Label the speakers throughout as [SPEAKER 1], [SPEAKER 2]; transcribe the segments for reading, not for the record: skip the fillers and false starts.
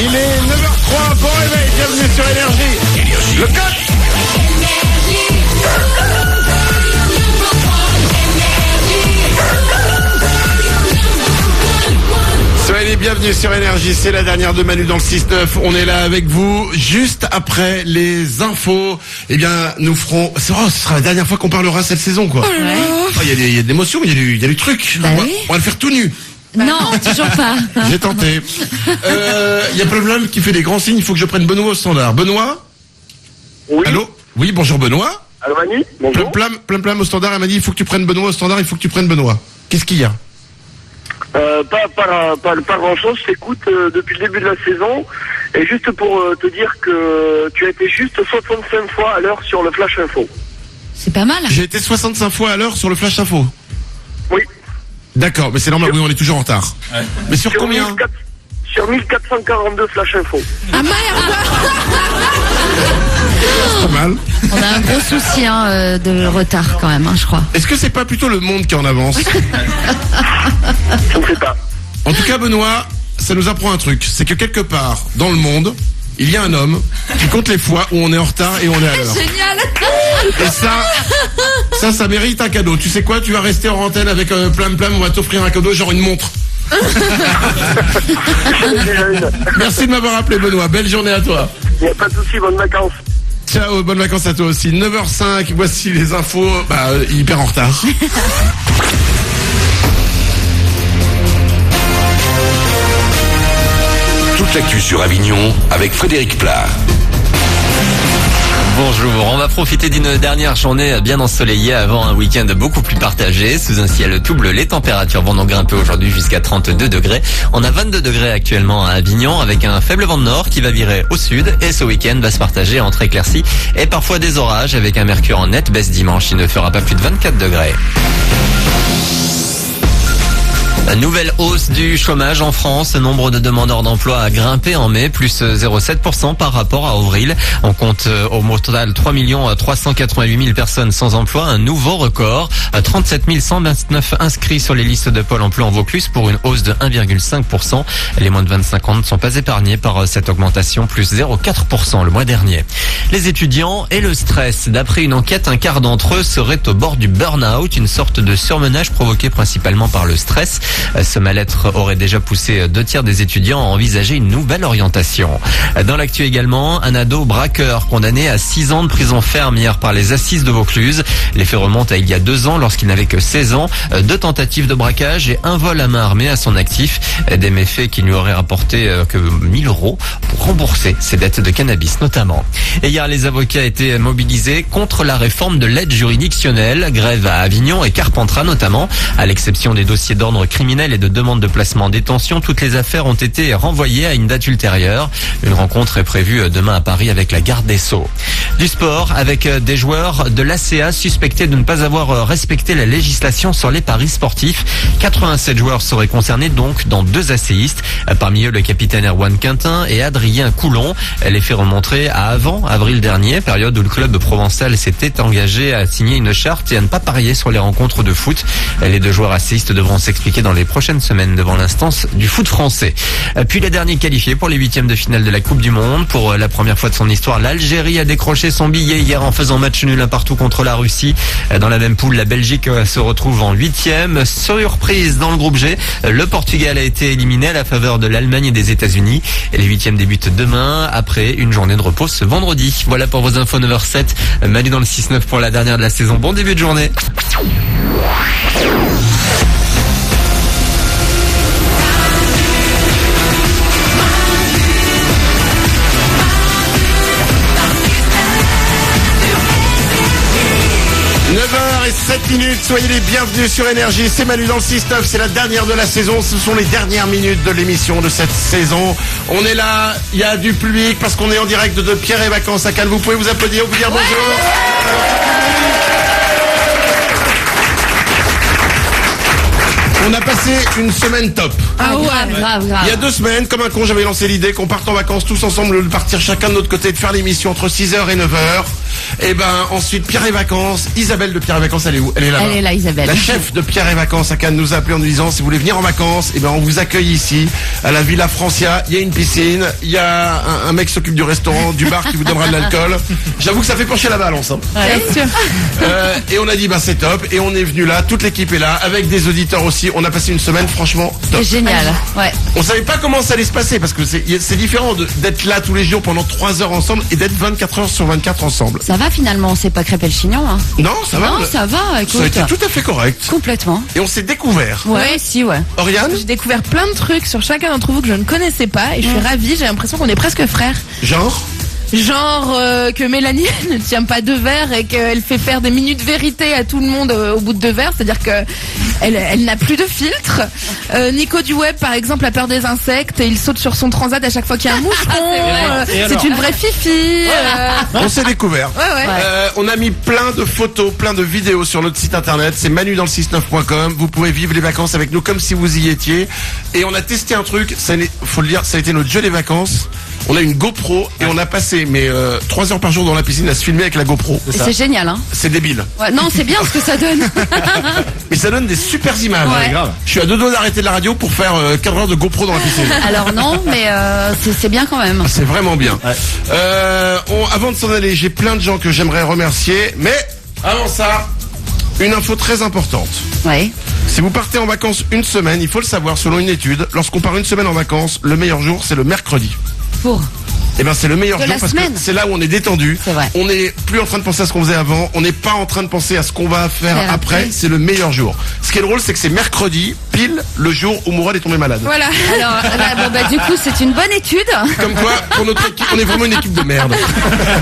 [SPEAKER 1] Il est 9h03, bon réveil, bienvenue sur Énergie. Le code. Soyez les bienvenus sur Énergie, c'est la dernière de Manu dans le 6-9. On est là avec vous juste après les infos. Eh bien, nous ferons... ce sera la dernière fois qu'on parlera cette saison, quoi. Il y a de l'émotion, il y a du truc.
[SPEAKER 2] Bah
[SPEAKER 1] on va le faire tout nu.
[SPEAKER 2] Non, toujours pas.
[SPEAKER 1] J'ai tenté. Il y a Plum qui fait des grands signes, il faut que je prenne Benoît au standard. Benoît?
[SPEAKER 3] Oui.
[SPEAKER 1] Allô? Oui, bonjour Benoît.
[SPEAKER 3] Allô Manu, bonjour.
[SPEAKER 1] Plum au standard, elle m'a dit il faut que tu prennes Benoît au standard, il faut que tu prennes Benoît. Qu'est-ce qu'il y a?
[SPEAKER 3] Pas grand chose, je t'écoute depuis le début de la saison, et juste pour te dire que tu as été juste 65 fois à l'heure sur le Flash Info.
[SPEAKER 2] C'est pas mal.
[SPEAKER 1] J'ai été 65 fois à l'heure sur le Flash Info.
[SPEAKER 3] Oui.
[SPEAKER 1] D'accord, mais c'est normal, oui, on est toujours en retard. Ouais. Mais sur combien?
[SPEAKER 3] Sur 1442 Flash Info.
[SPEAKER 2] Ah merde.
[SPEAKER 1] C'est pas mal.
[SPEAKER 2] On a un gros souci de retard quand même, je crois.
[SPEAKER 1] Est-ce que c'est pas plutôt le monde qui est en avance?
[SPEAKER 3] Je ne sais pas.
[SPEAKER 1] En tout cas, Benoît, ça nous apprend un truc. C'est que quelque part, dans le monde, il y a un homme qui compte les fois où on est en retard et on est à l'heure.
[SPEAKER 2] Génial.
[SPEAKER 1] Et ça mérite un cadeau. Tu sais quoi? Tu vas rester en antenne avec Plum, on va t'offrir un cadeau, genre une montre. Merci de m'avoir appelé, Benoît. Belle journée à toi.
[SPEAKER 3] Il n'y a pas de souci, bonnes vacances.
[SPEAKER 1] Ciao, bonnes vacances à toi aussi. 9h05, voici les infos. Hyper en retard.
[SPEAKER 4] Toute l'actu sur Avignon avec Frédéric Plat.
[SPEAKER 5] Bonjour, on va profiter d'une dernière journée bien ensoleillée avant un week-end beaucoup plus partagé. Sous un ciel tout bleu, les températures vont donc grimper aujourd'hui jusqu'à 32 degrés. On a 22 degrés actuellement à Avignon avec un faible vent de nord qui va virer au sud. Et ce week-end va se partager entre éclaircies et parfois des orages avec un mercure en nette baisse dimanche. Il ne fera pas plus de 24 degrés. Nouvelle hausse du chômage en France. Le nombre de demandeurs d'emploi a grimpé en mai, plus 0,7% par rapport à avril. On compte au total 3 388 000 personnes sans emploi, un nouveau record. 37 129 inscrits sur les listes de Pôle emploi en Vaucluse pour une hausse de 1,5%. Les moins de 25 ans ne sont pas épargnés par cette augmentation, plus 0,4% le mois dernier. Les étudiants et le stress. D'après une enquête, un quart d'entre eux seraient au bord du burn-out, une sorte de surmenage provoqué principalement par le stress. Ce mal-être aurait déjà poussé 2/3 des étudiants à envisager une nouvelle orientation. Dans l'actu également, un ado braqueur condamné à 6 ans de prison ferme hier par les assises de Vaucluse. Les faits remontent à il y a 2 ans lorsqu'il n'avait que 16 ans. 2 tentatives de braquage et un vol à main armée à son actif. Des méfaits qui lui auraient rapporté que 1 000 € pour rembourser ses dettes de cannabis notamment. Et hier, les avocats étaient mobilisés contre la réforme de l'aide juridictionnelle. Grève à Avignon et Carpentras notamment. À l'exception des dossiers d'ordre criminel et de demande de placement en détention, toutes les affaires ont été renvoyées à une date ultérieure. Une rencontre est prévue demain à Paris avec la garde des Sceaux. Du sport avec des joueurs de l'ACA suspectés de ne pas avoir respecté la législation sur les paris sportifs. 87 joueurs seraient concernés donc dans 2 ACistes. Parmi eux, le capitaine Erwan Quintin et Adrien Coulon. Les faits remonteraient à avant avril dernier, période où le club provençal s'était engagé à signer une charte et à ne pas parier sur les rencontres de foot. Les 2 joueurs ACistes devront s'expliquer dans les prochaines semaines devant l'instance du foot français. Puis les derniers qualifiés pour les 8e de finale de la Coupe du Monde. Pour la première fois de son histoire, l'Algérie a décroché son billet hier en faisant match nul 1 partout contre la Russie. Dans la même poule, la Belgique se retrouve en 8e. Surprise dans le groupe G, le Portugal a été éliminé à la faveur de l'Allemagne et des États-Unis. Les 8e débutent demain après une journée de repos ce vendredi. Voilà pour vos infos 9h07. Manu dans le 6-9 pour la dernière de la saison. Bon début de journée.
[SPEAKER 1] 9h07, soyez les bienvenus sur Énergie, c'est Manu dans le 6-9, c'est la dernière de la saison, ce sont les dernières minutes de l'émission de cette saison. On est là, il y a du public parce qu'on est en direct de Pierre et Vacances à Cannes, vous pouvez vous applaudir, vous dire bonjour. On a passé une semaine top.
[SPEAKER 2] Ah ouais, grave.
[SPEAKER 1] Il y a 2 semaines, comme un con, j'avais lancé l'idée qu'on parte en vacances tous ensemble, de partir chacun de notre côté, de faire l'émission entre 6h et 9h. Et ben ensuite Pierre et Vacances, Isabelle de Pierre et Vacances, elle est où? Elle est là-bas.
[SPEAKER 2] Elle est là, Isabelle.
[SPEAKER 1] La chef de Pierre et Vacances à Cannes nous a appelé en nous disant si vous voulez venir en vacances, et ben on vous accueille ici à la Villa Francia. Il y a une piscine, il y a un mec qui s'occupe du restaurant, du bar qui vous donnera de l'alcool. J'avoue que ça fait pencher la balance. Hein.
[SPEAKER 6] Bien sûr.
[SPEAKER 1] Et on a dit c'est top, et on est venu là, toute l'équipe est là, avec des auditeurs aussi. On a passé une semaine franchement top.
[SPEAKER 2] C'est génial. Ouais.
[SPEAKER 1] On savait pas comment ça allait se passer parce que c'est différent d'être là tous les jours pendant 3 heures ensemble et d'être 24 heures sur 24 ensemble.
[SPEAKER 2] Ça va finalement, on s'est pas crêpé le chignon. Hein.
[SPEAKER 1] Non, ça va.
[SPEAKER 2] Non, ça va. Écoute.
[SPEAKER 1] Ça a été tout à fait correct.
[SPEAKER 2] Complètement.
[SPEAKER 1] Et on s'est découvert.
[SPEAKER 2] Ouais, si, ouais.
[SPEAKER 1] Oriane,
[SPEAKER 6] J'ai découvert plein de trucs sur chacun d'entre vous que je ne connaissais pas et je suis ravie, j'ai l'impression qu'on est presque frères.
[SPEAKER 1] genre
[SPEAKER 6] Genre que Mélanie ne tient pas 2 verres et qu'elle fait faire des minutes vérité à tout le monde au bout de 2 verres, c'est-à-dire que elle n'a plus de filtre. Nico du web par exemple a peur des insectes et il saute sur son transat à chaque fois qu'il y a un moucheron. C'est une vraie fifi.
[SPEAKER 1] on s'est découvert.
[SPEAKER 6] Ouais.
[SPEAKER 1] On a mis plein de photos, plein de vidéos sur notre site internet, c'est manudansle69.com. Vous pouvez vivre les vacances avec nous comme si vous y étiez. Et on a testé un truc, faut le dire, ça a été notre jeu des vacances. On a une GoPro et on a passé 3 heures par jour dans la piscine à se filmer avec la GoPro.
[SPEAKER 2] Et c'est génial, hein.
[SPEAKER 1] C'est débile.
[SPEAKER 2] Ouais, non, c'est bien ce que ça donne.
[SPEAKER 1] Mais ça donne des super images.
[SPEAKER 2] Ouais.
[SPEAKER 1] Grave. Je suis à 2 doigts d'arrêter la radio pour faire 4 heures de GoPro dans la piscine.
[SPEAKER 2] Alors non, mais c'est bien quand même.
[SPEAKER 1] C'est vraiment bien. Avant de s'en aller, j'ai plein de gens que j'aimerais remercier. Mais avant ça, une info très importante.
[SPEAKER 2] Ouais.
[SPEAKER 1] Si vous partez en vacances une semaine, il faut le savoir, selon une étude, lorsqu'on part une semaine en vacances, le meilleur jour, c'est le mercredi.
[SPEAKER 2] Pour.
[SPEAKER 1] Eh ben c'est le meilleur
[SPEAKER 2] De
[SPEAKER 1] jour
[SPEAKER 2] la
[SPEAKER 1] parce
[SPEAKER 2] semaine.
[SPEAKER 1] que c'est là où on est détendu.
[SPEAKER 2] C'est vrai.
[SPEAKER 1] On n'est plus en train de penser à ce qu'on faisait avant. On n'est pas en train de penser à ce qu'on va faire après. C'est le meilleur jour. Ce qui est drôle, c'est que c'est mercredi, pile le jour où Mourad est tombé malade.
[SPEAKER 6] Voilà.
[SPEAKER 2] Alors là, du coup, c'est une bonne étude.
[SPEAKER 1] Comme quoi, pour notre équipe, on est vraiment une équipe de merde.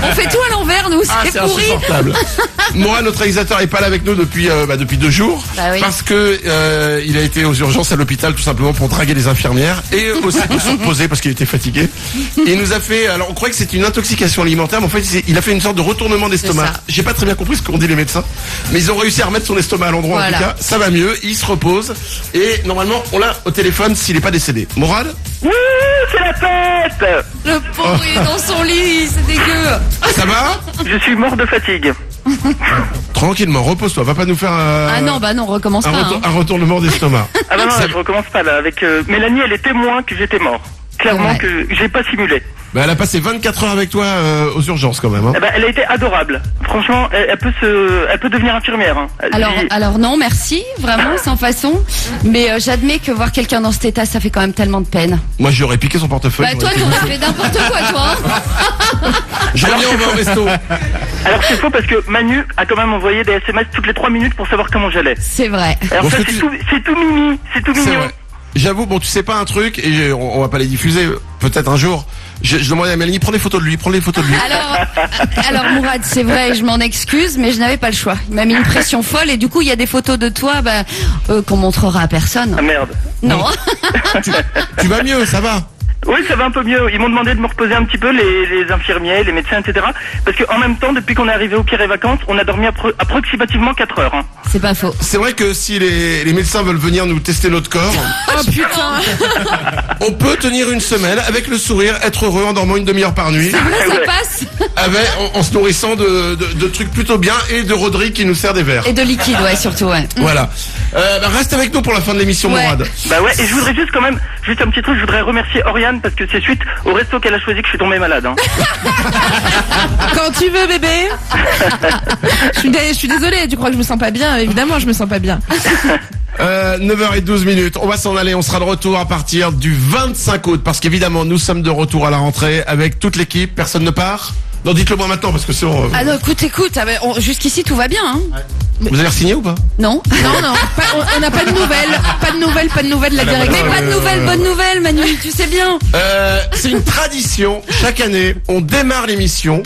[SPEAKER 2] On fait tout à l'envers, nous. C'est pourri.
[SPEAKER 1] insupportable. Mourad, notre réalisateur, est pas là avec nous depuis 2 jours.
[SPEAKER 2] Bah oui.
[SPEAKER 1] Parce que il a été aux urgences à l'hôpital tout simplement pour draguer les infirmières et aussi pour se reposer parce qu'il était fatigué. Et il nous a fait, alors on croyait que c'était une intoxication alimentaire, mais en fait il a fait une sorte de retournement d'estomac.
[SPEAKER 2] C'est ça.
[SPEAKER 1] J'ai pas très bien compris ce qu'ont dit les médecins, mais ils ont réussi à remettre son estomac à l'endroit.
[SPEAKER 2] Voilà.
[SPEAKER 1] En tout cas, ça va mieux, il se repose et normalement on l'a au téléphone s'il est pas décédé. Mourad,
[SPEAKER 3] Wouh, c'est la fête.
[SPEAKER 2] Le pauvre, il est dans son lit, c'est dégueu.
[SPEAKER 1] ça va?
[SPEAKER 3] Je suis mort de fatigue.
[SPEAKER 1] Tranquillement, repose-toi, va pas nous faire
[SPEAKER 2] Ah non, bah non, recommence pas. Hein.
[SPEAKER 1] un retournement d'estomac.
[SPEAKER 3] Ah bah non,
[SPEAKER 1] Ça-
[SPEAKER 3] je recommence pas là. Avec Mélanie, elle est témoin que j'étais mort. Clairement
[SPEAKER 2] Ouais.
[SPEAKER 3] que j'ai pas simulé.
[SPEAKER 1] Bah, elle a passé 24 heures avec toi aux urgences quand même. Hein.
[SPEAKER 3] Eh ben, elle a été adorable. Franchement, elle peut devenir infirmière. Hein.
[SPEAKER 2] Alors non, merci, vraiment, sans façon. Mais j'admets que voir quelqu'un dans cet état, ça fait quand même tellement de peine.
[SPEAKER 1] Moi j'aurais piqué son portefeuille.
[SPEAKER 2] Bah toi,
[SPEAKER 1] j'aurais été-
[SPEAKER 2] t'aurais fait n'importe quoi, toi. Hein.
[SPEAKER 1] Je reviens, on va au resto.
[SPEAKER 3] Alors c'est faux parce que Manu a quand même envoyé des SMS toutes les 3 minutes pour savoir comment j'allais.
[SPEAKER 2] C'est vrai.
[SPEAKER 3] Alors
[SPEAKER 1] Bon,
[SPEAKER 3] ça,
[SPEAKER 1] ce que
[SPEAKER 3] c'est
[SPEAKER 1] tu-
[SPEAKER 3] tout mimi, c'est tout
[SPEAKER 1] C'est
[SPEAKER 3] mignon.
[SPEAKER 1] vrai. J'avoue, bon, tu sais pas un truc, et on va pas les diffuser, peut-être un jour. Je demandais à Mélanie, prends les photos de lui.
[SPEAKER 2] Alors Mourad, c'est vrai, je m'en excuse, mais je n'avais pas le choix. Il m'a mis une pression folle et du coup, il y a des photos de toi qu'on montrera à personne.
[SPEAKER 3] Ah merde.
[SPEAKER 2] Non.
[SPEAKER 1] Tu vas mieux, ça va.
[SPEAKER 3] Oui, ça va un peu mieux. Ils m'ont demandé de me reposer un petit peu, les infirmiers, les médecins, etc. Parce qu'en même temps, depuis qu'on est arrivé au Pierre et Vacances, on a dormi approximativement 4 heures. Hein.
[SPEAKER 2] C'est pas faux.
[SPEAKER 1] C'est vrai que si les médecins veulent venir nous tester notre corps,
[SPEAKER 6] Oh putain.
[SPEAKER 1] on peut tenir une semaine avec le sourire, être heureux en dormant une demi-heure par nuit,
[SPEAKER 2] Là, ça
[SPEAKER 3] Ouais.
[SPEAKER 2] passe.
[SPEAKER 1] en se nourrissant de trucs plutôt bien et de Rodrigue qui nous sert des verres.
[SPEAKER 2] Et de liquide, ouais, surtout, ouais.
[SPEAKER 1] Voilà. Reste avec nous pour la fin de l'émission,
[SPEAKER 2] Ouais.
[SPEAKER 1] Mourad.
[SPEAKER 3] Bah ouais, et je voudrais juste quand même, juste un petit truc, je voudrais remercier Oriane parce que c'est suite au resto qu'elle a choisi que je suis tombé malade. Hein.
[SPEAKER 6] Quand tu veux, bébé. Je suis désolée, tu crois que je me sens pas bien? Évidemment, je me sens pas bien.
[SPEAKER 1] 9h12. On va s'en aller. On sera de retour à partir du 25 août. Parce qu'évidemment, nous sommes de retour à la rentrée avec toute l'équipe. Personne ne part. Non, dites-le moi maintenant parce que sinon.
[SPEAKER 2] Ah non, écoute, jusqu'ici tout va bien, hein.
[SPEAKER 1] Vous avez signé ou pas?
[SPEAKER 2] Non.
[SPEAKER 6] Non, on n'a pas de nouvelles. Pas de nouvelles de la
[SPEAKER 2] Mais
[SPEAKER 6] direction.
[SPEAKER 2] pas de nouvelles, bonne nouvelle, Manu, tu sais bien.
[SPEAKER 1] C'est une tradition. Chaque année, on démarre l'émission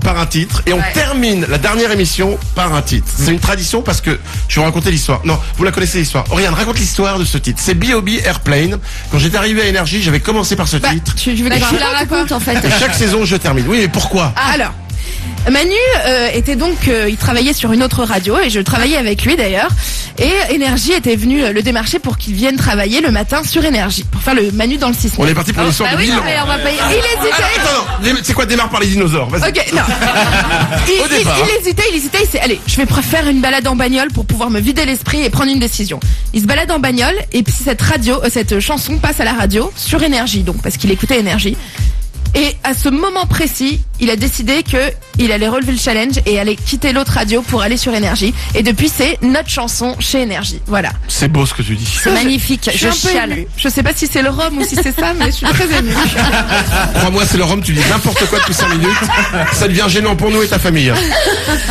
[SPEAKER 1] par un titre et on termine la dernière émission par un titre. C'est une tradition parce que je vais vous raconter l'histoire. Non, vous la connaissez l'histoire. Oriane, raconte l'histoire de ce titre. C'est B.O.B. Airplane. Quand j'étais arrivé à Énergie, j'avais commencé par ce titre.
[SPEAKER 6] Tu veux
[SPEAKER 2] Bah,
[SPEAKER 6] que
[SPEAKER 2] tu la racontes, en fait.
[SPEAKER 1] Et chaque saison, je termine. Oui, mais pourquoi?
[SPEAKER 6] Alors, Manu était donc, il travaillait sur une autre radio et je travaillais avec lui d'ailleurs. Et Énergie était venu le démarcher pour qu'il vienne travailler le matin sur Énergie pour faire le Manu dans le 6.
[SPEAKER 1] On est parti pour une histoire
[SPEAKER 6] Bah
[SPEAKER 1] de
[SPEAKER 6] oui,
[SPEAKER 1] bilan.
[SPEAKER 6] non, mais on va pas. Il hésitait.
[SPEAKER 1] Attends, c'est quoi, démarre par les dinosaures, vas-y.
[SPEAKER 6] Ok, non.
[SPEAKER 1] Au départ.
[SPEAKER 6] Il hésitait, il s'est allez, je vais faire une balade en bagnole pour pouvoir me vider l'esprit et prendre une décision. Il se balade en bagnole et puis cette chanson passe à la radio sur Énergie, donc parce qu'il écoutait Énergie. Et à ce moment précis, il a décidé que il allait relever le challenge et allait quitter l'autre radio pour aller sur Énergie. Et depuis, c'est notre chanson chez Énergie. Voilà.
[SPEAKER 1] C'est beau ce que tu dis.
[SPEAKER 2] C'est magnifique,
[SPEAKER 6] Je suis
[SPEAKER 2] je
[SPEAKER 6] un peu
[SPEAKER 2] chiale.
[SPEAKER 6] émue. Je sais pas si c'est le rhum ou si c'est ça, mais je suis très émue.
[SPEAKER 1] Crois-moi, c'est le rhum, tu dis n'importe quoi depuis 5 minutes. Ça devient gênant pour nous et ta famille.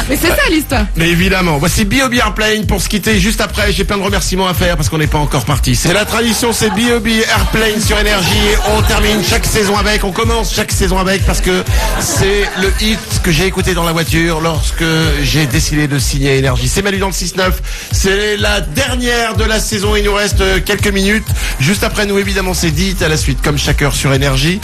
[SPEAKER 6] Mais c'est ça l'histoire.
[SPEAKER 1] Mais évidemment, voici B.O.B. Airplane pour se quitter. Juste après, j'ai plein de remerciements à faire parce qu'on n'est pas encore parti. C'est la tradition, c'est B.O.B. Airplane sur Énergie. On termine chaque saison avec, on commence chaque saison avec parce que c'est le hit que j'ai écouté dans la voiture lorsque j'ai décidé de signer Énergie. C'est Manu dans le 6-9. C'est la dernière de la saison. Il nous reste quelques minutes. Juste après nous, évidemment, c'est dit à la suite comme chaque heure sur Énergie.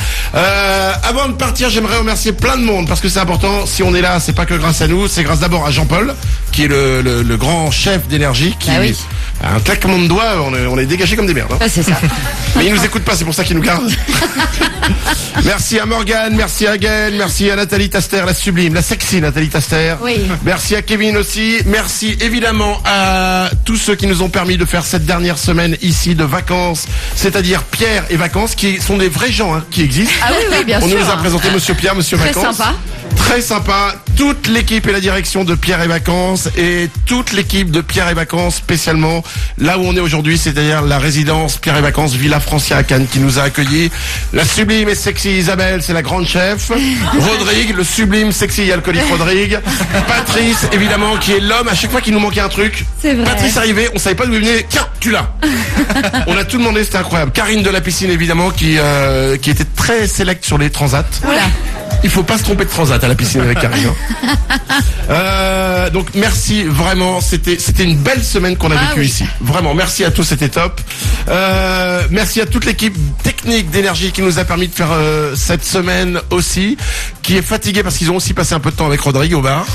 [SPEAKER 1] Avant de partir, j'aimerais remercier plein de monde parce que c'est important. Si on est là, c'est pas que grâce à nous, c'est grâce d'abord à Jean-Paul qui est le grand chef d'Énergie qui
[SPEAKER 2] Bah oui.
[SPEAKER 1] a un claquement de doigts, on est dégagés comme des merdes. Hein.
[SPEAKER 2] Ah, c'est ça.
[SPEAKER 1] Mais il nous écoute pas, c'est pour ça qu'il nous garde. Merci à Morgane, merci à Gaël, merci à Nathalie Taster, la sublime, la sexy Nathalie Taster.
[SPEAKER 2] Oui.
[SPEAKER 1] Merci à Kevin aussi. Merci évidemment à tous ceux qui nous ont permis de faire cette dernière semaine ici de vacances, c'est-à-dire Pierre et Vacances, qui sont des vrais gens qui existent.
[SPEAKER 2] Ah oui, bien
[SPEAKER 1] On
[SPEAKER 2] sûr.
[SPEAKER 1] nous a présenté Monsieur Pierre, Monsieur
[SPEAKER 2] Très
[SPEAKER 1] Vacances.
[SPEAKER 2] sympa.
[SPEAKER 1] Très sympa. Toute l'équipe et la direction de Pierre et Vacances et toute l'équipe de Pierre et Vacances, spécialement là où on est aujourd'hui, c'est-à-dire la résidence Pierre et Vacances Villa Francia à Cannes qui nous a accueillis. La sublime et sexy Isabelle, c'est la grande chef. Rodrigue, le sublime, sexy et alcoolique Rodrigue. Patrice, évidemment, qui est l'homme à chaque fois qu'il nous manquait un truc.
[SPEAKER 2] C'est vrai.
[SPEAKER 1] Patrice arrivait, on savait pas d'où il venait. Tiens, tu l'as. On a tout demandé, c'était incroyable. Karine de la piscine, évidemment, qui était très sélecte sur les transats.
[SPEAKER 2] Voilà.
[SPEAKER 1] Il faut pas se tromper de transat à la piscine avec Karine. Donc merci vraiment, c'était une belle semaine qu'on a vécue
[SPEAKER 2] oui.
[SPEAKER 1] ici. Vraiment, merci à tous, c'était top. Merci à toute l'équipe technique d'Énergie qui nous a permis de faire cette semaine aussi, qui est fatiguée parce qu'ils ont aussi passé un peu de temps avec Rodrigue au bar.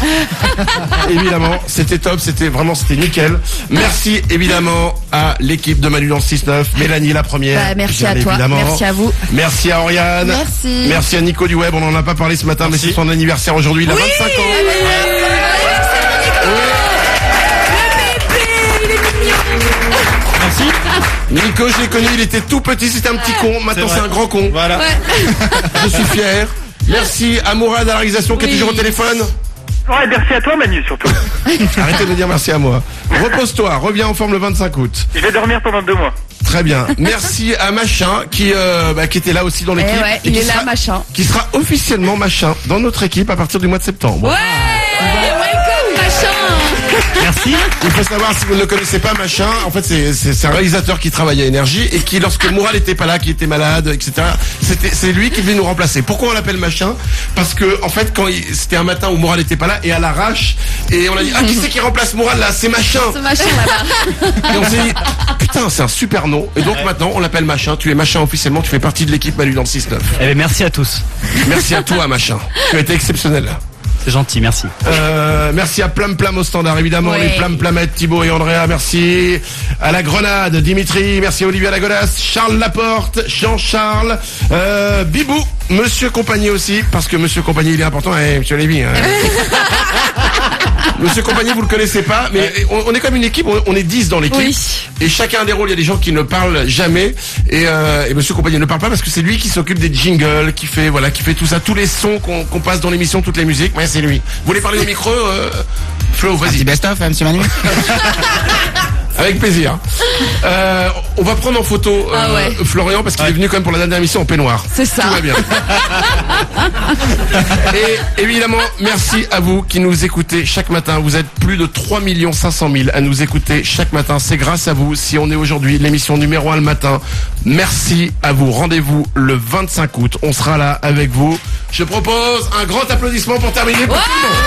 [SPEAKER 1] Évidemment, c'était top, c'était nickel. Merci évidemment à l'équipe de Manu dans le 6-9, Mélanie la première.
[SPEAKER 2] Bah, merci à
[SPEAKER 1] bien
[SPEAKER 2] toi,
[SPEAKER 1] évidemment.
[SPEAKER 2] merci à vous.
[SPEAKER 1] Merci à Oriane.
[SPEAKER 2] Merci.
[SPEAKER 1] Merci à Nico du Web, on en a pas parlé ce matin, mais c'est son anniversaire aujourd'hui, il a 25 ans.
[SPEAKER 7] Merci.
[SPEAKER 1] Nico, je l'ai connu, il était tout petit, c'était un petit con, maintenant
[SPEAKER 7] C'est
[SPEAKER 1] c'est
[SPEAKER 7] vrai.
[SPEAKER 1] un grand con.
[SPEAKER 7] Voilà.
[SPEAKER 1] Je suis fier. Merci à Mourad à la réalisation qui est
[SPEAKER 2] Oui.
[SPEAKER 1] toujours au téléphone.
[SPEAKER 3] Ouais, merci à toi Manu surtout.
[SPEAKER 1] Arrêtez de me dire merci à moi. Repose-toi, reviens en forme le 25 août.
[SPEAKER 3] Je vais dormir pendant 2 mois.
[SPEAKER 1] Très bien. Merci à Machin qui était là aussi dans l'équipe.
[SPEAKER 2] Eh ouais,
[SPEAKER 1] et
[SPEAKER 2] il
[SPEAKER 1] qui
[SPEAKER 2] est là,
[SPEAKER 1] sera-
[SPEAKER 2] Machin.
[SPEAKER 1] Qui sera officiellement Machin dans notre équipe à partir du mois de septembre.
[SPEAKER 2] Ouais, welcome, Machin.
[SPEAKER 7] Merci.
[SPEAKER 1] Il faut savoir, si vous ne le connaissez pas, Machin, en fait, c'est un réalisateur qui travaille à Énergie et qui, lorsque Mourad était pas là, qui était malade, etc., c'est lui qui venait nous remplacer. Pourquoi on l'appelle Machin? Parce que, en fait, c'était un matin où Mourad était pas là et à l'arrache, et on a dit, qui c'est qui remplace Mourad là? C'est Machin.
[SPEAKER 2] Ce Machin là-bas.
[SPEAKER 1] Et on s'est dit, putain, c'est un super nom. Et donc maintenant, on l'appelle Machin. Tu es Machin officiellement, tu fais partie de l'équipe Manu dans le 6-9.
[SPEAKER 7] Eh bien, merci à tous.
[SPEAKER 1] Merci à toi, Machin. Tu as été exceptionnel.
[SPEAKER 7] C'est gentil, merci.
[SPEAKER 1] Merci à Plam Plam au standard, évidemment,
[SPEAKER 2] Ouais.
[SPEAKER 1] les Plam Plamettes, Thibaut et Andrea, merci. À la Grenade, Dimitri, merci à Olivier Lagodas, Charles Laporte, Jean-Charles, Bibou, Monsieur Compagnie aussi, parce que Monsieur Compagnie, il est important, Monsieur Lévy. Hein. Monsieur Compagnie, vous le connaissez pas, mais on est comme une équipe, on est 10 dans l'équipe.
[SPEAKER 2] Oui.
[SPEAKER 1] Et chacun a des rôles, il y a des gens qui ne parlent jamais, et Monsieur Compagnie ne parle pas parce que c'est lui qui s'occupe des jingles, qui fait tout ça, tous les sons qu'on passe dans l'émission, toutes les musiques, ouais, c'est lui. Vous voulez parler au micro, Flo, vas-y.
[SPEAKER 8] Best-of, monsieur Manu.
[SPEAKER 1] Avec plaisir. On va prendre en photo
[SPEAKER 2] Ah ouais.
[SPEAKER 1] Florian parce qu'il est venu quand même pour la dernière émission en peignoir.
[SPEAKER 2] C'est ça.
[SPEAKER 1] Tout va bien. Et évidemment, merci à vous qui nous écoutez chaque matin. Vous êtes plus de 3 500 000 à nous écouter chaque matin. C'est grâce à vous si on est aujourd'hui l'émission numéro 1 le matin. Merci à vous. Rendez-vous le 25 août. On sera là avec vous. Je propose un grand applaudissement pour terminer. Pour tout le monde.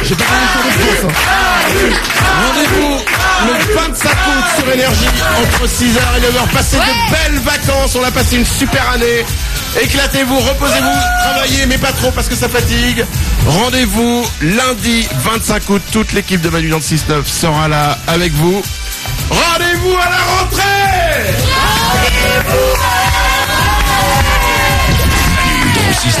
[SPEAKER 1] J'ai pas compris le tour de France, hein. Rendez-vous le 25 août sur Énergie, entre 6h et 9h. Passez de belles vacances, on a passé une super année. Éclatez-vous, reposez-vous, travaillez, mais pas trop parce que ça fatigue. Rendez-vous lundi 25 août, toute l'équipe de Manu dans le 6-9 sera là avec vous. Rendez-vous à la rentrée.
[SPEAKER 4] Manu dans le 6-9.